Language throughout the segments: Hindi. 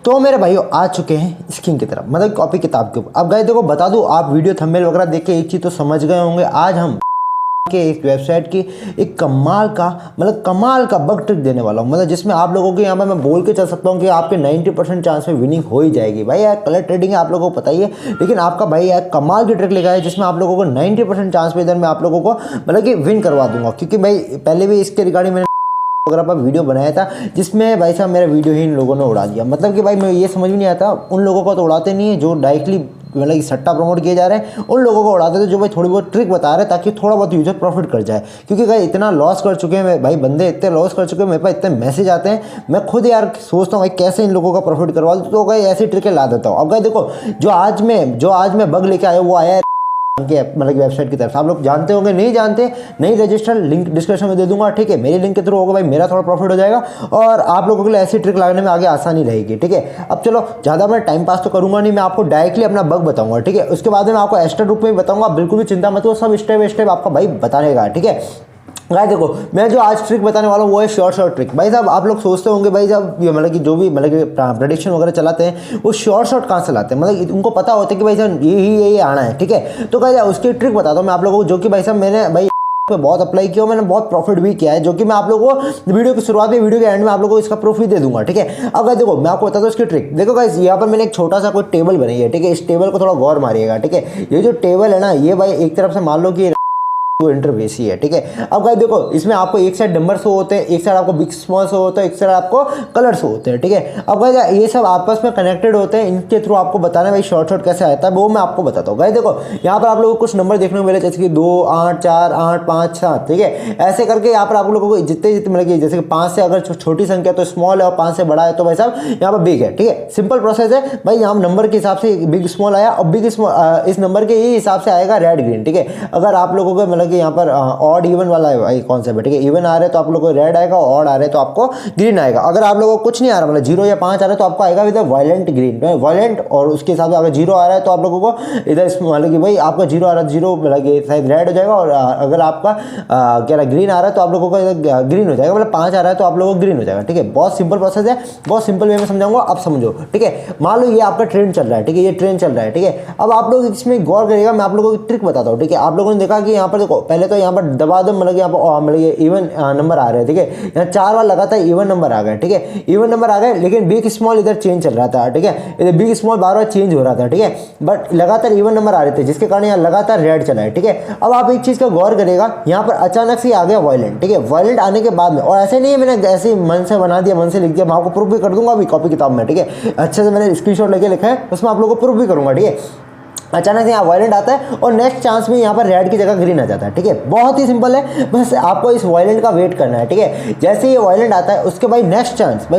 तो मेरे भाइयों आ चुके हैं स्किन की तरफ, मतलब कॉपी किताब के ऊपर। अब गाइस देखो बता दूं, आप वीडियो थंबनेल वगैरह देख के एक चीज़ तो समझ गए होंगे। आज हम के एक वेबसाइट की एक कमाल का बग ट्रिक देने वाला हूँ, मतलब जिसमें आप लोगों के यहाँ पर मैं बोल के चल सकता हूँ कि आपके 90% चांस में विनिंग हो ही जाएगी। भाई यार कलर ट्रेडिंग है, आप लोगों को पता ही है, लेकिन आपका भाई यार कमाल की ट्रिक लेगा है जिसमें आप लोगों को 90% चांस में इधर मैं आप लोगों को मतलब कि विन करवा दूंगा। क्योंकि भाई पहले भी इसके रिगार्डिंग मैंने वगैरह पर वीडियो बनाया था जिसमें भाई साहब मेरा वीडियो ही इन लोगों ने उड़ा दिया। मतलब कि भाई मैं ये समझ में नहीं आता, उन लोगों को तो उड़ाते नहीं है जो डायरेक्टली मतलब कि सट्टा प्रमोट किए जा रहे हैं, उन लोगों को उड़ाते थे जो भाई थोड़ी बहुत ट्रिक बता रहे हैं ताकि थोड़ा बहुत यूजर प्रॉफिट कर जाए। क्योंकि भाई इतना लॉस कर चुके हैं भाई, बंदे इतने लॉस कर चुके हैं, मेरे पास इतने मैसेज आते हैं, मैं खुद यार सोचता हूँ भाई कैसे इन लोगों का प्रॉफिट करवा दूँ। तो भाई ऐसी ट्रिकें ला देता हूँ। अब भाई देखो जो आज मैं बग लेके आया वो आया है के मतलब वेबसाइट की तरफ से। आप लोग जानते होंगे, नहीं जानते नहीं रजिस्टर, लिंक डिस्क्रिप्शन में दे दूंगा, ठीक है। मेरी लिंक के थ्रू होगा भाई, मेरा थोड़ा प्रॉफिट हो जाएगा और आप लोगों के लिए ऐसी ट्रिक लगाने में आगे आसानी रहेगी, ठीक है। अब चलो ज़्यादा मैं टाइम पास तो करूंगा नहीं, मैं आपको डायरेक्टली अपना बग बताऊंगा, ठीक है। उसके बाद में आपको एक्स्ट्रा रूप में बताऊंगा, बिल्कुल भी चिंता मत करो, सब स्टेप स्टेप आपका भाई बताएगा, ठीक है। गाइस देखो मैं जो आज ट्रिक बताने वाला हूँ वो है शॉर्ट ट्रिक। भाई साहब आप लोग सोचते होंगे भाई साहब मतलब कि जो भी मतलब कि प्रेडिक्शन वगैरह चलाते हैं वो शॉर्ट कहाँ से लाते हैं, मतलब उनको पता होता है कि भाई साहब ये आना है, ठीक है। तो गाइस उसकी ट्रिक बताता हूँ मैं आप लोगों को, जो कि भाई साहब मैंने भाई पे बहुत अप्लाई किया, मैंने बहुत प्रॉफिट भी किया है, जो कि मैं आप लोगों को वीडियो की शुरुआत में वीडियो के एंड में आप लोगों को इसका प्रूफ भी दे दूंगा, ठीक है। अब गाइस देखो मैं आपको बताता हूँ इसकी ट्रिक। देखो गाइस यहाँ पर मैंने एक छोटा सा कोई टेबल बनाई है, ठीक है। इस टेबल को थोड़ा गौर मारिएगा, ठीक है। ये जो टेबल है ना, ये भाई एक तरफ से मान लो कि इंटरफेस ही है, ठीक है। अब गाइस देखो इसमें आपको एक साइड नंबर शो होते हैं, एक साइड आपको बिग स्मॉल शो होता है, एक साइड आपको कलर शो होते हैं, ठीक है। अब गाइस ये सब आपस में कनेक्टेड होते हैं, इनके थ्रू आपको बताना है भाई शॉर्ट कैसे आता है वो मैं आपको बताता हूँ। गाइस देखो यहाँ पर आप लोगों को कुछ नंबर देखने को मिले, जैसे कि 2 8 4 8 5 7, ठीक है। ऐसे करके यहाँ पर आप लोगों को जितने मतलब कि जैसे कि 5 से अगर छोटी संख्या तो स्मॉल है और 5 से बड़ा है तो भाई साहब यहाँ पर बिग है, ठीक है। सिंपल प्रोसेस है भाई, यहाँ नंबर के हिसाब से बिग स्मॉल आया और बिग स्मॉल इस नंबर के ही हिसाब से आएगा रेड ग्रीन, ठीक है। अगर आप लोगों को मतलब कि यहाँ पर ऑड इवन वाला है भाई कॉन्सेप्ट है, ठीक है। इवन आ रहे तो आप लोगों को रेड आएगा, ऑड आ रहे तो आपको ग्रीन आएगा। अगर आप लोगों को कुछ नहीं आ रहा मतलब 0 या 5 आ रहा है तो आपको आएगा इधर वायलेंट ग्रीन, वायलेंट। और उसके हिसाब से अगर 0 आ रहा है तो आप लोगों को इधर मतलब कि भाई आपका 0 आ रहा है 0 मतलब कि शायद रेड हो जाएगा, और अगर आपका क्या रहा ग्रीन आ रहा है तो आप लोगों को इधर ग्रीन हो जाएगा, मतलब 5 आ रहा है तो आप लोगों को ग्रीन हो जाएगा, ठीक है। बहुत सिंपल प्रोसेस है, बहुत सिंपल वे में समझाऊंगा, अब समझो, ठीक है। मान लो ये आपका ट्रेंड चल रहा है, ठीक है, ये ट्रेंड चल रहा है, ठीक है। अब आप लोग इसमें गौर करिएगा, मैं आप लोगों को ट्रिक बताता हूँ, ठीक है। आप लोगों ने देखा कि यहाँ पर देखो पहले तो यहाँ पर दबा दो मतलब यहाँ पर मतलब ये इवन नंबर आ रहे हैं, ठीक है। यहाँ 4 बार लगातार इवन नंबर आ गए, ठीक है, इवन नंबर आ गए, लेकिन बिग स्मॉल इधर चेंज चल रहा था, ठीक है। इधर बिग स्मॉल बार बार चेंज हो रहा था, ठीक है, बट लगातार इवन नंबर आ रहे थे जिसके कारण यहाँ लगातार रेड चला है, ठीक है। अब आप एक चीज का गौर करिएगा, यहाँ पर अचानक से आ गया वायलेंट, ठीक है। वायलेंट आने के बाद में, और ऐसे नहीं है मैंने ऐसे मन से बना दिया, मन से लिख दिया, मैं आपको प्रूफ भी कर दूंगा अभी कॉपी किताब में, ठीक है। अच्छे से मैंने स्क्रीनशॉट लेके लिखा है, उसमें आप लोगों को प्रूफ भी करूंगा, ठीक है। अचानक से यहाँ वायलेंट आता है और नेक्स्ट चांस में यहाँ पर रेड की जगह ग्रीन आ जाता है, ठीक है। बहुत ही सिंपल है, बस आपको इस वायलेंट का वेट करना है, ठीक है। जैसे ये वायलेंट आता है उसके बाद नेक्स्ट चांस में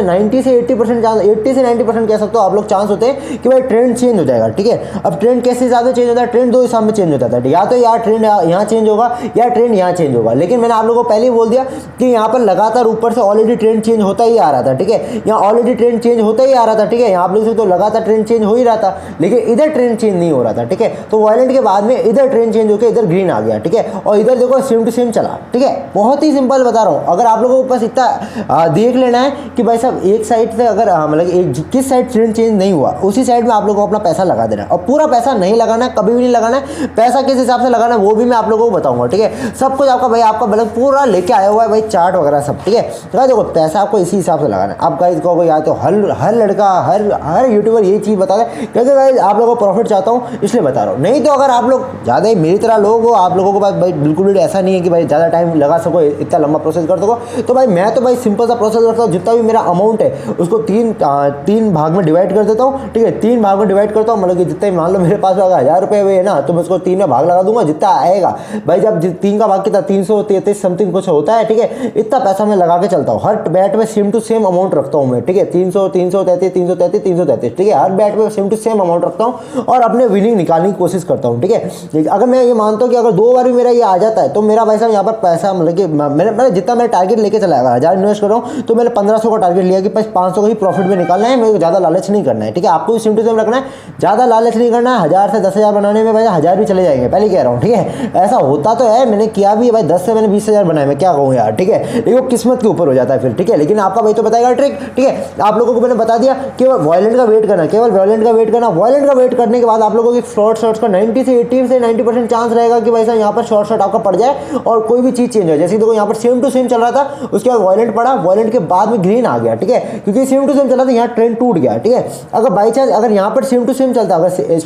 90 से 80% चांस, 80 से 90% कह सकते हो आप लोग चांस होते हैं कि भाई ट्रेंड चेंज हो जाएगा, ठीक है। अब ट्रेंड किस हिसाब से चेंज होता है, ट्रेंड 2 हिसाब में चेंज होता है, या तो यार ट्रेंड यहाँ चेंज होगा या ट्रेंड यहाँ चेंज होगा। लेकिन मैंने आप लोगों को पहले ही बोल दिया कि यहाँ पर लगातार ऊपर से ऑलरेडी ट्रेंड चेंज होता ही आ रहा था, ठीक है। यहाँ ऑलरेडी ट्रेंड चेंज होता ही आ रहा था, ठीक है। यहाँ आप लोग तो लगातार ट्रेंड चेंज हो ही रहा था, लेकिन इधर ट्रेंड चेंज नहीं हो रहा था, ठीक है। तो वायलेंट के बाद में इधर ट्रेंड चेंज होकर इधर ग्रीन आ गया, ठीक है। और इधर देखो सेम टू सेम चला, ठीक है। बहुत ही सिंपल बता रहा हूं, अगर आप लोगों को बस इतना देख लेना है कि भाई साहब एक साइड से अगर मतलब किस साइड ट्रेंड चेंज नहीं हुआ उसी साइड में आप लोगों को अपना पैसा लगा देना है। और पूरा पैसा नहीं लगाना है, कभी भी नहीं लगाना है। पैसा किस हिसाब से लगाना है वो भी मैं आप लोगों को बताऊंगा, ठीक है। सब कुछ आपका भाई आपका मतलब पूरा लेके आया हुआ है भाई, चार्ट वगैरह सब, ठीक है। तो देखो पैसा आपको इसी हिसाब से लगाना है। आप गाइस को या तो हर लड़का हर यूट्यूबर ये चीज बता दे क्योंकि गाइस आप लोगों को प्रॉफिट चाहता हूँ इसलिए बता रहा हूँ। नहीं तो अगर आप लोग ज़्यादा ही मेरी तरह लोग हो, आप लोगों को पास भाई बिल्कुल भी ऐसा नहीं है कि भाई ज़्यादा टाइम लगा सको, इतना लंबा प्रोसेस कर सको, तो भाई मैं तो भाई सिंपल सा प्रोसेस करता हूँ। जितना भी मेरा अमाउंट है उसको तीन भाग में डिवाइड कर देता हूँ, ठीक है। 3 भाग में डिवाइड करता हूँ, मतलब कि जितने मान लो मेरे पास अगर 1000 रुपये हुए है ना तो मैं उसको 3 में भाग लगा दूंगा, जितना आएगा भाई। जब 3 का भाग कितना 333 समथिंग कुछ होता है, ठीक है। इतना पैसा मैं लगा के चलता हूँ, हर बैट में सेम टू सेम अमाउंट रखता हूँ मैं, ठीक है। 300 333 333 333, ठीक है। हर बैट में सेम टू सेम अमाउंट रखता हूँ। और और अपने विनिंग निकालने की कोशिश करता हूँ, ठीक है। अगर मैं ये मानता हूँ कि अगर 2 बार भी मेरा ये आ जाता है तो मेरा भाई साहब यहाँ पर पैसा मतलब कि मैंने जितना मैं टारगेट लेके चला, अगर 1000 इन्वेस्ट कर रहा हूँ तो मैंने 1500 का टारगेट लिया कि 500 का ही प्रॉफिट में निकालना है, मेरे को ज़्यादा लालच नहीं करना है, ठीक है। आपको भी सेम टू सेम रखना है, ज़्यादा लालच नहीं करना है। 1000 से 10,000 बनाने में भाई 1000 भी चले जाएंगे, पहले कह रहा हूँ, ठीक है। ऐसा होता तो है, मैंने किया भी भाई, 10 से मैंने 20,000 बनाए, मैं क्या कहूँ यार, ठीक है। लेकिन वो किस्मत के ऊपर हो जाता है फिर, ठीक है। लेकिन आपका भाई तो बताएगा ट्रिक, ठीक है। आप लोगों को मैंने बता दिया केवल वॉयलेंट का वेट करना, केवल वॉयलेंट का वेट करना। वॉयलेंट का वेट करने के बाद आप लोगों की शॉर्ट्स का 90 से 80 से 90% चांस रहेगा कि भाई साहब यहाँ पर शॉर्ट आपका पड़ जाए और कोई भी चीज़ चेंज हो। जैसे देखो यहाँ पर सेम टू सेम चल रहा था, उसके बाद वॉयलेंट पड़ा, वॉयलेंट के बाद में ग्रीन आ गया, ठीक है, क्योंकि सेम टू सेम चला था, यहाँ ट्रेंड टूट गया, ठीक है। अगर बाई चांस अगर यहाँ पर सेम टू सेम चलता, अगर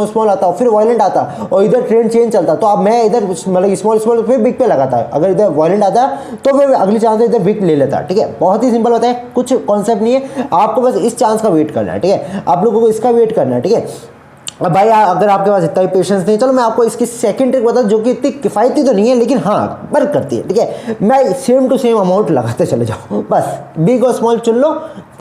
स्मॉल आता फिर वॉयलेंट आता और इधर ट्रेंड चेंज चलता, तो अब मैं इधर मतलब स्मॉल फिर बिग पे लगाता है। अगर इधर वॉयलेंट आता तो फिर अगली चांस इधर बिग ले लेता, ठीक है। बहुत ही सिंपल होता है, कुछ कॉन्सेप्ट नहीं है, आपको बस इस चांस का वेट करना है, ठीक है। आप लोगों को इसका वेट करना है, ठीक है। अब भाई अगर आपके पास इतना भी पेशेंस नहीं, चलो मैं आपको इसकी सेकंड ट्रिक बता, जो कि इतनी किफ़ायती तो नहीं है लेकिन हाँ वर्क करती है, ठीक है। मैं सेम टू सेम अमाउंट लगाते चले जाऊँ, बस बिग और स्मॉल चुन लो,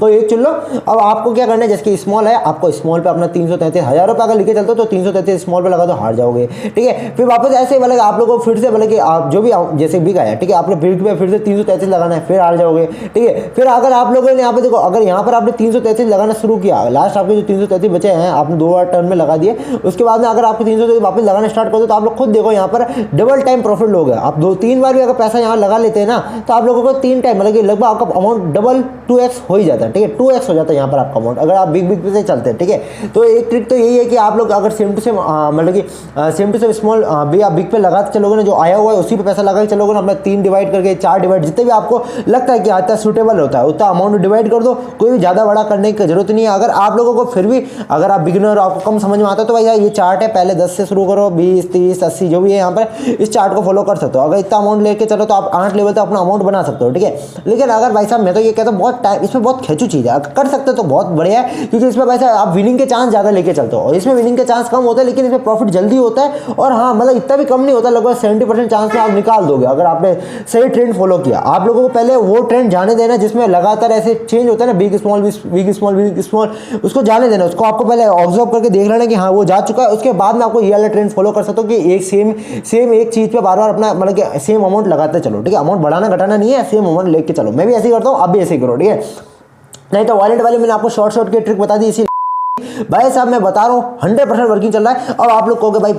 कोई एक चुन लो। अब आपको क्या करना है, जैसे कि स्मॉल है, आपको स्मॉल पे अपना 333 हज़ार रुपये अगर लेके चलते हो तो 333 स्मॉल पे लगा तो हार जाओगे, ठीक है। फिर वापस ऐसे बोले आप लोगों को फिर से बोले कि आप जो भी जैसे बिग आया, ठीक है, आप लोग बिग पे फिर से 333 लगाना है, फिर हार जाओगे, ठीक है। फिर अगर आप लोगों ने यहाँ पे देखो, अगर यहाँ पर आपने 333 लगाना शुरू किया, लास्ट आपके जो 333 बचे हैं आपने 2 बार टर्न में लगा दिए, उसके बाद में अगर आपको 333 वापस लगाना स्टार्ट कर दो तो आप लोग खुद देखो यहाँ पर डबल टाइम प्रॉफिट लोगे। आप 2-3 बार भी अगर पैसा यहाँ लगा लेते हैं ना तो आप लोगों को 3 टाइम मतलब कि लगभग आपका अमाउंट डबल 2x हो ही जाता है, ठीक है। 2x हो जाता है यहाँ पर आपका अमाउंट, अगर आप बिग पे से चलते हैं, ठीक है। तो एक ट्रिक तो यही है कि आप लोग अगर सेम टू सेम मतलब कि सेम टू सेम स्मॉल भी आप बिग पे लगाते चलोगे ना, जो आया हुआ है उसी पे पैसा लगा के चलोगे ना, अपना 3 डिवाइड करके 4 डिवाइड, जितने भी आपको लगता है कि आता सूटेबल होता है उतना अमाउंट डिवाइड कर दो, कोई भी ज़्यादा बड़ा करने की जरूरत नहीं है। अगर आप लोगों को फिर भी अगर आप बिगिनर आपको कम समझ में आता है तो भाई ये चार्ट है, पहले 10 से शुरू करो, 20, 30, 80 जो भी है यहाँ पर इस चार्ट को फॉलो कर सकते हो। अगर इतना अमाउंट लेके चलो तो आप 8 लेवल तक अपना अमाउंट बना सकते हो, ठीक है। लेकिन अगर भाई साहब मैं तो ये कहता हूँ बहुत टाइम इसमें बहुत खेचू चीज़ है, कर सकते हो तो बहुत बढ़िया है, क्योंकि इसमें भाई साहब आप विनिंग के चांस ज़्यादा लेके चलते हो और इसमें विनिंग के चांस कम होते हैं लेकिन इसमें प्रॉफिट जल्दी होता है। और हाँ मतलब इतना भी कम नहीं होता, लगभग 70% चांस में आप निकाल दोगे अगर आपने सही ट्रेंड फॉलो किया। आप लोगों को पहले वो ट्रेंड जाने देना जिसमें लगातार ऐसे चेंज होता है ना, big small big small big small, उसको जाने देना, उसको आपको पहले ऑब्जर्व करके देख लेना कि हाँ वो जा चुका है। उसके बाद में आपको ये वाला ट्रेंड फॉलो कर सकते हो कि एक सेम एक चीज़ पे बार बार अपना मतलब कि सेम अमाउंट लगाते चलो, ठीक है। अमाउंट बढ़ाना घटाना नहीं है, सेम अमाउंट लेके चलो। मैं भी ऐसे ही करता हूँ, आप भी ऐसे ही करो, ठीक है। नहीं तो वॉलेट वाले मैंने आपको शॉर्ट की ट्रिक बता दी, इसी भाई साहब मैं बता रहा हूँ 100% वर्किंग चल रहा है। और आप लोग कहोगे भाई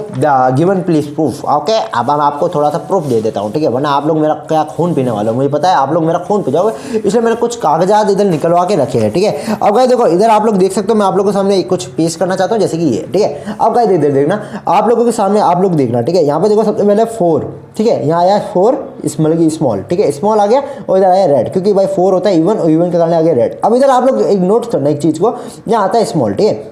गिवन प्लीज प्रूफ, ओके अब मैं आपको थोड़ा सा प्रूफ दे देता हूँ, ठीक है, वरना आप लोग मेरा क्या खून पीने वाले हो, मुझे पता है आप लोग मेरा खून पी जाओगे, इसलिए मैंने कुछ कागजात इधर निकलवा के रखे हैं, ठीक है। अब गाइस देखो इधर आप लोग देख सकते हो, मैं आप लोगों के सामने कुछ पेश करना चाहता हूँ जैसे कि ये, ठीक है। अब गाइस इधर देखना, आप लोगों के सामने आप लोग देखना, ठीक है। यहाँ पे देखो सबसे पहले 4, ठीक है, यहाँ आया 4 मतलब कि स्मॉल, ठीक है, स्मॉल आ गया और इधर आया रेड, क्योंकि भाई 4 होता है इवन और इवन के कारण आ गया रेड। अब इधर आप लोग एक नोट करना एक चीज़ को, यहाँ आता है स्मॉल, ठीक है,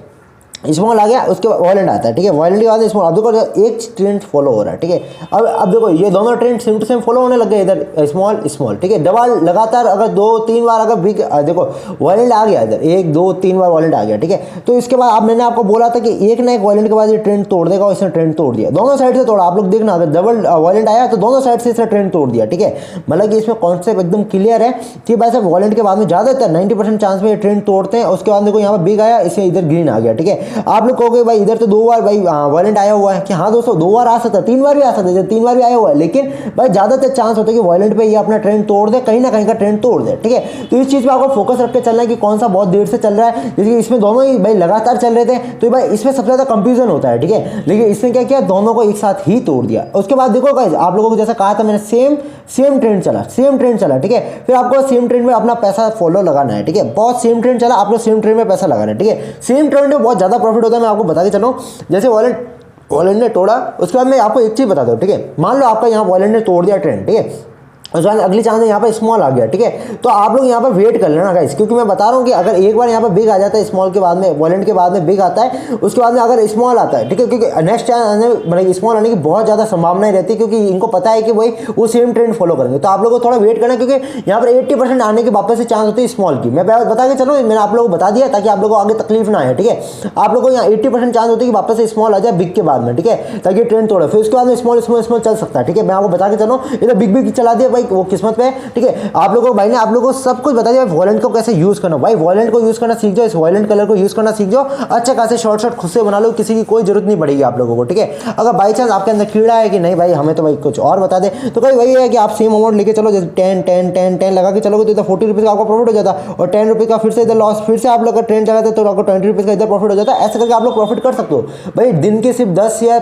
स्मॉल आ गया, उसके बाद वॉयलेंट आता है, ठीक है, वॉयलेंट के बाद स्मॉल। अब देखो एक ट्रेंड फॉलो हो रहा है, ठीक है। अब देखो ये दोनों trend same to same follow होने लग गए, इधर स्मॉल स्मॉल, ठीक है, डबल लगातार अगर 2-3 बार अगर बिग देखो वॉयलेंट आ गया, इधर 1-2-3 बार वॉयलेंट आ गया, ठीक है। तो इसके बाद अब मैंने आपको बोला था कि एक ना एक वॉयलेंट के बाद ये ट्रेंड तोड़ देगा और इसने ट्रेंड तोड़ दिया, दोनों साइड से तोड़ा। आप लोग देखना अगर डबल वॉयलेंट आया तो दोनों साइड से इसने ट्रेंड तोड़ दिया, ठीक है। मतलब कि इसमें कॉन्सेप्ट एकदम क्लियर है कि भाई साहब वॉयलेंट के बाद में ज़्यादातर 90% चांस में ये ट्रेंड तोड़ते हैं। उसके बाद देखो यहाँ पर बिग आया, इससे इधर ग्रीन आ गया, ठीक है। आप लोग कहोगे इधर तो 2 बार भाई वॉयलेंट आया हुआ है, कि हाँ दोस्तों 2 बार आ सकता है, 3 बार भी आ सकता है, 3 बार भी आया हुआ है, लेकिन भाई ज्यादातर चांस होता है कि वॉयलेंट पे ये अपना ट्रेंड तोड़ दे, कहीं ना कहीं का ट्रेंड तोड़ दे, ठीक है। तो इस चीज पे आपको फोकस रख के चलना है कि कौन सा बहुत देर से चल रहा है। जैसे कि इसमें दोनों ही भाई लगातार चल रहे थे तो भाई इसमें सबसे ज्यादा कंफ्यूजन होता है, ठीक है। लेकिन इसने क्या किया, दोनों को एक साथ ही तोड़ दिया। उसके बाद देखो गाइस आप लोगों को जैसा कहा था मैंने, सेम ट्रेंड चला, ठीक है। फिर आपको सेम ट्रेंड में अपना पैसा फॉलो लगाना है, ठीक है। बहुत सेम ट्रेंड चला, आप लोग सेम ट्रेंड में पैसा लगाना है, ठीक है। सेम ट्रेंड में बहुत ज्यादा प्रॉफिट होता है, मैं आपको बता के चलूं। जैसे वॉलेंट ने तोड़ा, उसके बाद मैं आपको एक चीज बता दूं, ठीक है। मान लो आपका यहाँ वॉलेंट ने तोड़ दिया ट्रेंड, ठीक है, उसके बाद अगली चांस यहाँ पर स्मॉल आ गया, ठीक है। तो आप लोग यहाँ पर वेट कर लेना गाइस, क्योंकि मैं बता रहा हूँ कि अगर एक बार यहाँ पर बिग आ जाता है स्मॉल के बाद में, वॉलेंट के बाद में बिग आता है, उसके बाद में अगर स्मॉल आता है, ठीक है, क्योंकि नेक्स्ट चांस मतलब स्मॉल आने की बहुत ज़्यादा संभावनाएं रहती है, क्योंकि इनको पता है कि वही वो सेम ट्रेंड फॉलो करेंगे। तो आप लोगों को थोड़ा वेट करना, क्योंकि यहाँ पर 80% आने के वापस से चांस होती है स्मॉल की। मैं बता के चलो, मैंने आप लोगों को बता दिया ताकि आप लोगों को आगे तकलीफ ना है, ठीक है। आप लोगों को यहाँ 80% चांस होती है कि वापस से स्मॉल आ जाए बिग के बाद में, ठीक है, ताकि ट्रेंड तोड़े, फिर उसके बाद में स्मॉल चल सकता है, ठीक है। मैं आपको बता के चलो, इधर बिग चला दिया भाई, भाई वो किस्मत पे, ठीक है। आप लोगों को भाई ने आप लोगों को सब कुछ बता दिया वॉलेंट को कैसे यूज करना। भाई वॉलेंट को यूज करना सीख जाओ, इस वॉलेंट कलर को यूज करना सीख जाओ, अच्छा खासे शॉर्ट खुद से बना लो, किसी की कोई जरूरत नहीं पड़ेगी आप लोगों को, ठीक है। अगर बाई चांस आपके अंदर कीड़ा है कि नहीं भाई हमें तो भाई कुछ और बता दे, तो भाई वही है कि आप सेम अमाउंट लेके चलो, जैसे 10 लगा के चलोगे तो इधर 40 रुपीज़ का आपका प्रॉफिट हो जाता, और 10 रुपीज़ का फिर से इधर लॉस, फिर से आप लोग का ट्रेंड चलाते तो आपको 20 रुपीज़ का इधर प्रॉफिट हो जाता है। ऐसे करके आप लोग प्रॉफिट कर सकते हो भाई। दिन के सिर्फ 10 या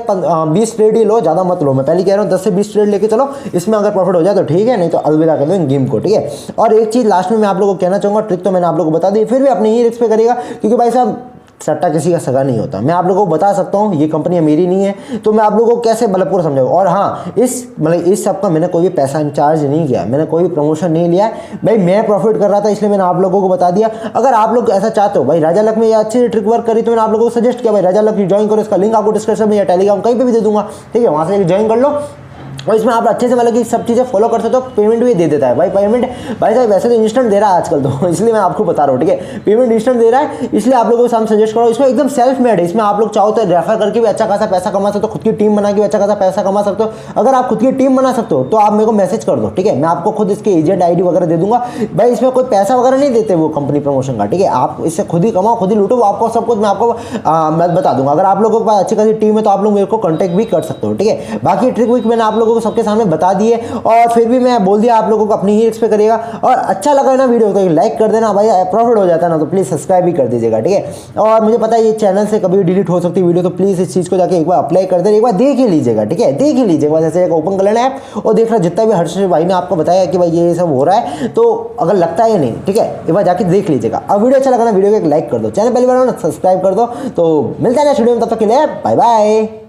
20 ट्रेड ही लो, ज़्यादा मत लो। मैं पहले कह रहा हूँ 10 से 20 ट्रेड लेके चलो, इसमें अगर प्रॉफिट हो जाए तो ठीक है, नहीं तो अलविदा कर दो इन गेम को, ठीक है। और एक चीज़ लास्ट में मैं आप लोगों को कहना चाहूँगा, ट्रिक तो मैंने आप लोगों को बता दी, फिर भी अपनी ही रिस्क पे करिएगा, क्योंकि भाई साहब सट्टा किसी का सगा नहीं होता। मैं आप लोगों को बता सकता हूँ ये कंपनी मेरी नहीं है, तो मैं आप लोगों को कैसे बलपूर्वक समझाऊँ। और हाँ, इस सब का मैंने कोई भी पैसा चार्ज नहीं किया, मैंने कोई भी प्रमोशन नहीं लिया भाई। मैं प्रॉफिट कर रहा था इसलिए मैंने आप लोगों को बता दिया। अगर आप लोग ऐसा चाहते हो भाई राजा लक में ये अच्छी ट्रिक वर्क करी, तो मैंने आप लोगों को सजेस्ट किया भाई राजा लक ज्वाइन करो। इसका लिंक आपको डिस्क्रिप्शन में या टेलीग्राम कहीं पर भी दे दूंगा, ठीक है। वहाँ से ज्वाइन कर लो, और इसमें आप अच्छे से मतलब कि सब चीज़ें फॉलो कर सकते हो। पेमेंट भी दे देता है भाई, पेमेंट भाई साहब वैसे तो इंस्टेंट दे रहा है आजकल, तो इसलिए मैं आपको बता रहा हूँ, ठीक है। पेमेंट इंस्टेंट दे रहा है, इसलिए आप लोगों को हम सजेस्ट करो। इसमें एकदम सेल्फ मेड है, इसमें आप लोग चाहो तो रेफर करके भी अच्छा खासा पैसा कमा सकते हो, खुद की टीम बना के भी अच्छा खासा पैसा कमा सकते हो। अगर आप खुद की टीम बना सकते हो तो आप मेरे को मैसेज कर दो, ठीक है। मैं आपको खुद इसके एजेंट ID वगैरह दे दूंगा भाई। इसमें कोई पैसा वगैरह नहीं देते वो कंपनी प्रमोशन का, ठीक है। आप इससे खुद ही कमाओ, खुद ही लूटो, आपको सब कुछ मैं आपको मैं बता दूंगा। अगर आप लोगों के पास अच्छी खासी टीम है तो आप लोग मेरे को कॉन्टैक्ट भी कर सकते हो, ठीक है। बाकी ट्रिक विक मैंने आप लोगों को सबके सामने बता दिए, और फिर भी मैं बोल दिया आप लोगों को अपनी ही रिस्क पे करिएगा। और अच्छा लगा है ना वीडियो तो लाइक कर देना भाई, प्रॉफिट हो जाता है ना तो प्लीज़ सब्सक्राइब भी कर दीजिएगा, ठीक है। और मुझे पता है ये चैनल से कभी डिलीट हो सकती है वीडियो, तो प्लीज़ इस चीज़ को जाके एक बार अप्लाई कर देना, एक बार देख ही लीजिएगा, ठीक है। देख ही लीजिएगा, जैसे एक ओपन कर लेना ऐप और देख रहा जितना भी हर्ष भाई ने आपको बताया कि भाई ये सब हो रहा है, तो अगर लगता है या नहीं, ठीक है, एक बार जाके देख लीजिएगा। अब वीडियो अच्छा लगा ना वीडियो को एक लाइक कर दो, चैनल पहली बार ना सब्सक्राइब कर दो। तो मिलता है नेक्स्ट वीडियो में, तब तक के लिए बाय बाय।